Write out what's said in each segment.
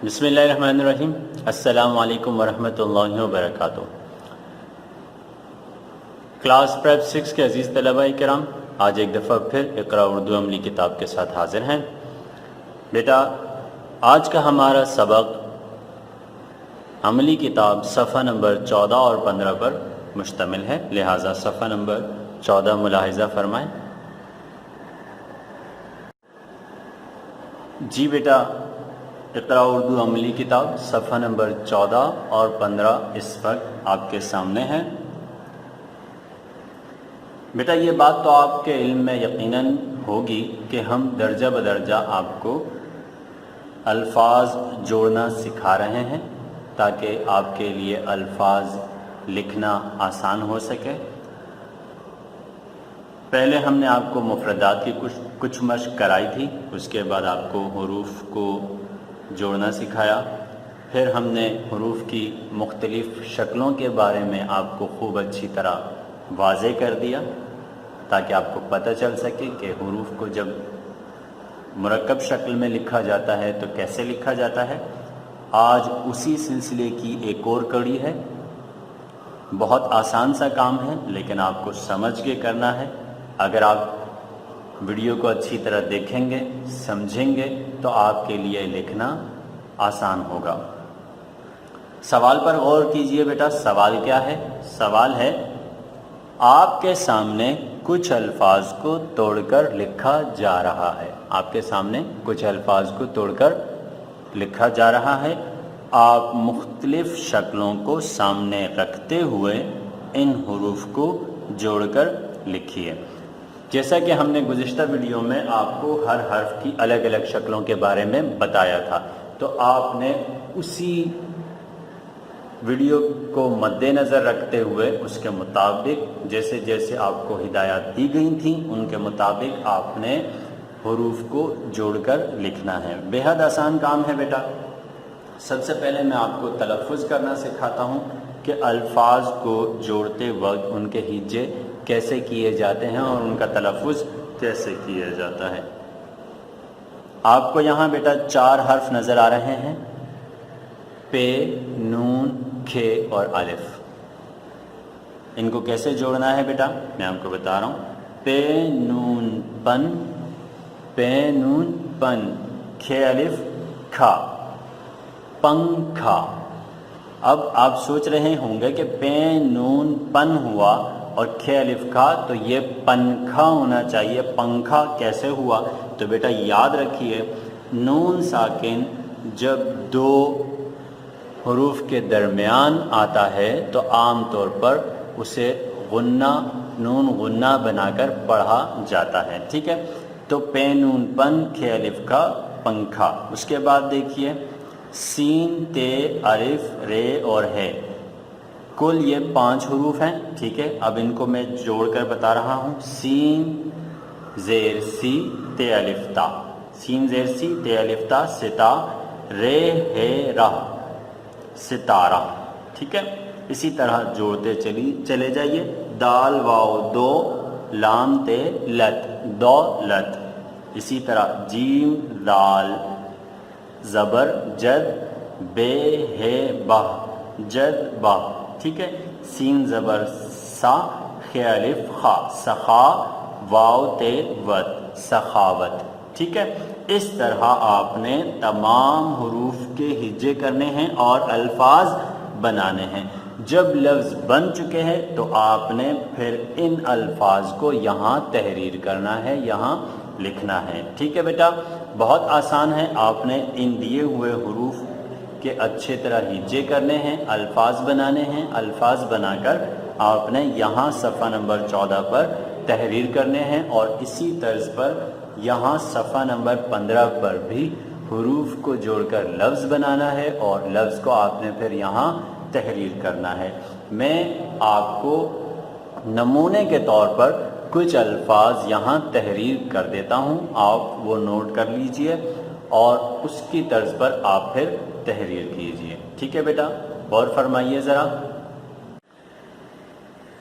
بسم اللہ الرحمن الرحیم۔ السلام علیکم ورحمۃ اللہ وبرکاتہ۔ کلاس پریپ 6 کے عزیز طلباء کرام، آج ایک دفعہ پھر اقرا اردو عملی کتاب کے ساتھ حاضر ہیں۔ بیٹا آج کا ہمارا سبق عملی کتاب صفحہ نمبر 14 اور 15 پر مشتمل ہے، لہٰذا صفحہ نمبر 14 ملاحظہ فرمائیں۔ جی بیٹا، اقرا اردو عملی کتاب صفحہ نمبر 14 اور 15 اس وقت آپ کے سامنے ہے۔ بیٹا یہ بات تو آپ کے علم میں یقیناً ہوگی کہ ہم درجہ بدرجہ آپ کو الفاظ جوڑنا سکھا رہے ہیں تاکہ آپ کے لیے الفاظ لکھنا آسان ہو سکے۔ پہلے ہم نے آپ کو مفردات کی کچھ مشق کرائی تھی، اس کے بعد آپ کو حروف کو جوڑنا سکھایا، پھر ہم نے حروف کی مختلف شکلوں کے بارے میں آپ کو خوب اچھی طرح واضح کر دیا تاکہ آپ کو پتہ چل سکے کہ حروف کو جب مرکب شکل میں لکھا جاتا ہے تو کیسے لکھا جاتا ہے۔ آج اسی سلسلے کی ایک اور کڑی ہے، بہت آسان سا کام ہے لیکن آپ کو سمجھ کے کرنا ہے۔ اگر آپ ویڈیو کو اچھی طرح دیکھیں گے، سمجھیں گے تو آپ کے لیے لکھنا آسان ہوگا۔ سوال پر غور کیجئے بیٹا۔ سوال کیا ہے؟ سوال ہے آپ کے سامنے کچھ الفاظ کو توڑ کر لکھا جا رہا ہے۔ آپ کے سامنے کچھ الفاظ کو توڑ کر لکھا جا رہا ہے۔ آپ مختلف شکلوں کو سامنے رکھتے ہوئے ان حروف کو جوڑ کر لکھیے۔ جیسا کہ ہم نے گزشتہ ویڈیو میں آپ کو ہر حرف کی الگ الگ شکلوں کے بارے میں بتایا تھا، تو آپ نے اسی ویڈیو کو مد نظر رکھتے ہوئے اس کے مطابق جیسے جیسے آپ کو ہدایات دی گئی تھیں ان کے مطابق آپ نے حروف کو جوڑ کر لکھنا ہے۔ بے حد آسان کام ہے بیٹا۔ سب سے پہلے میں آپ کو تلفظ کرنا سکھاتا ہوں کہ الفاظ کو جوڑتے وقت ان کے ہجے کیسے کیے جاتے ہیں اور ان کا تلفظ کیسے کیا جاتا ہے۔ آپ کو یہاں بیٹا 4 حرف نظر آ رہے ہیں، پے، نون، کھے اور الف۔ ان کو کیسے جوڑنا ہے بیٹا میں آپ کو بتا رہا ہوں۔ پے نون پن، پے نون پن، کھے الف کھا، پنکھا۔ اب آپ سوچ رہے ہوں گے کہ پے نون پن ہوا اور کھے الف کھا تو یہ پنکھا ہونا چاہیے، پنکھا کیسے ہوا؟ تو بیٹا یاد رکھیے نون ساکن جب 2 حروف کے درمیان آتا ہے تو عام طور پر اسے غنہ، نون غنہ بنا کر پڑھا جاتا ہے، ٹھیک ہے؟ تو پے نون پن، کھے الف کھا، پنکھا۔ اس کے بعد دیکھیے سین، تے، الف، رے اور ہے، کل یہ 5 حروف ہیں، ٹھیک ہے؟ اب ان کو میں جوڑ کر بتا رہا ہوں۔ سین زیر سی تے الف تا، سین زیر سی تے الف تا، ستا، رے ہے راہ، ستارہ، ٹھیک ہے؟ اسی طرح جوڑتے چلے جائیے۔ دال واو دو، لام تے لت، دولت۔ اسی طرح جیم دال زبر جد، بے ہے بہ، جد بہ، ٹھیک ہے؟ سین زبر سا، خے الف خا، سخا، واو تے وت، سخاوت، ٹھیک ہے؟ اس طرح آپ نے تمام حروف کے ہجے کرنے ہیں اور الفاظ بنانے ہیں۔ جب لفظ بن چکے ہیں تو آپ نے پھر ان الفاظ کو یہاں تحریر کرنا ہے، یہاں لکھنا ہے، ٹھیک ہے بیٹا؟ بہت آسان ہے۔ آپ نے ان دیے ہوئے حروف کے اچھے طرح ہجے کرنے ہیں، الفاظ بنانے ہیں، الفاظ بنا کر آپ نے یہاں صفحہ نمبر 14 پر تحریر کرنے ہیں اور اسی طرز پر یہاں صفحہ نمبر 15 پر بھی حروف کو جوڑ کر لفظ بنانا ہے اور لفظ کو آپ نے پھر یہاں تحریر کرنا ہے۔ میں آپ کو نمونے کے طور پر کچھ الفاظ یہاں تحریر کر دیتا ہوں، آپ وہ نوٹ کر لیجئے اور اس کی طرز پر آپ پھر تحریر کیجئے، ٹھیک ہے بیٹا؟ غور فرمائیے ذرا۔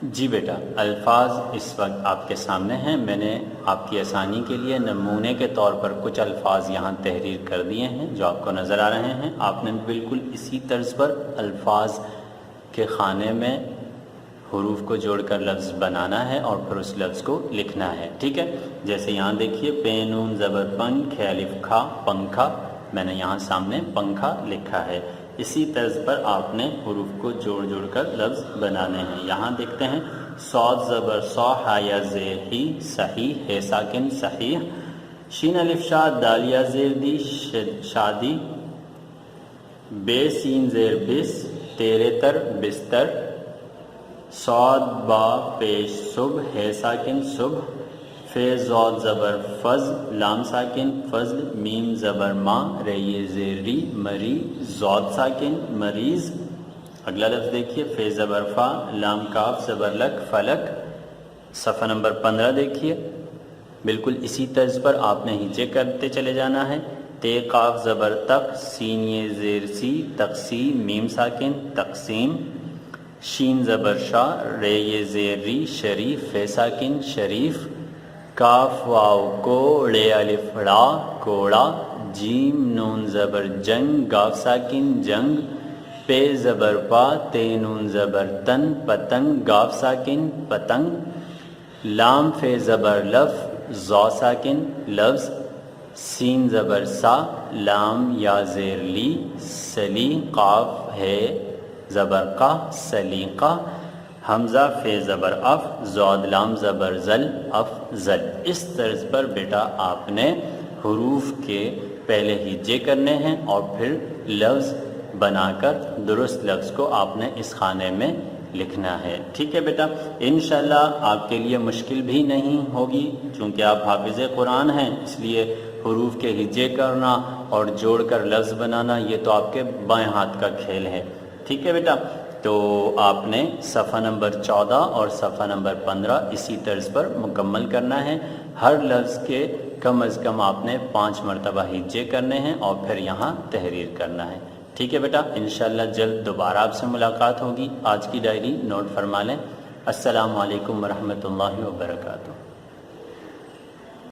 جی بیٹا، الفاظ اس وقت آپ کے سامنے ہیں. میں نے آپ کی آسانی کے لیے نمونے کے طور پر کچھ الفاظ یہاں تحریر کر دیے ہیں جو آپ کو نظر آ رہے ہیں. آپ نے بالکل اسی طرز پر الفاظ کے خانے میں حروف کو جوڑ کر لفظ بنانا ہے اور پھر اس لفظ کو لکھنا ہے. ٹھیک ہے، جیسے یہاں دیکھیے پ ن زبر پن کھ الف کھا پنکھا، میں نے یہاں سامنے پنکھا لکھا ہے. اسی طرز پر آپ نے حروف کو جوڑ جوڑ کر لفظ بنانے ہیں. یہاں دیکھتے ہیں صاد زبر صا ح یا زیر ہی صحیح ہے ساکن صحیح، شین الف شاد دال یا زیر دی شادی، بے سین زیر بس تیرے تر بستر، صاد با پیش صبح ہے ساکن صبح، فے زود زبر فض لام ساکن فضل، میم زبر ما ری زیر ری مری زود ساکن مریض. اگلا لفظ دیکھیے فے زبر فا لام کاف زبر لک فلک. صفحہ نمبر 15 دیکھیے، بالکل اسی طرز پر آپ نے ہجے کرتے چلے جانا ہے. تے قاف زبر تق سین یہ زیر سی تقسیم میم ساکن تقسیم، شین زبر شا رے یہ زیر ری شریف فے ساکن شریف، کاف واو کو ڑے الف ڑا کوڑا، جیم نون زبر جنگ گاف ساکن جنگ، پے زبر پا تے نون زبر تن پتنگ گاف ساکن پتنگ، لام فے زبر لف زو ساکن لفظ، سین زبر سا لام یا زیر لی سلی، قاف ہے زبر کا سلیقہ، حمزہ فے زبر اف زود لام زبر زل افضل. اس طرز پر بیٹا آپ نے حروف کے پہلے ہجے کرنے ہیں اور پھر لفظ بنا کر درست لفظ کو آپ نے اس خانے میں لکھنا ہے. ٹھیک ہے بیٹا، انشاءاللہ آپ کے لیے مشکل بھی نہیں ہوگی چونکہ آپ حافظ قرآن ہیں، اس لیے حروف کے ہجے کرنا اور جوڑ کر لفظ بنانا یہ تو آپ کے بائیں ہاتھ کا کھیل ہے. ٹھیک ہے بیٹا، تو آپ نے صفحہ نمبر 14 اور صفحہ نمبر 15 اسی طرز پر مکمل کرنا ہے. ہر لفظ کے کم از کم آپ نے 5 مرتبہ ہجے کرنے ہیں اور پھر یہاں تحریر کرنا ہے. ٹھیک ہے بیٹا، انشاءاللہ جلد دوبارہ آپ سے ملاقات ہوگی. آج کی ڈائری نوٹ فرما لیں. السلام علیکم ورحمۃ اللہ وبرکاتہ.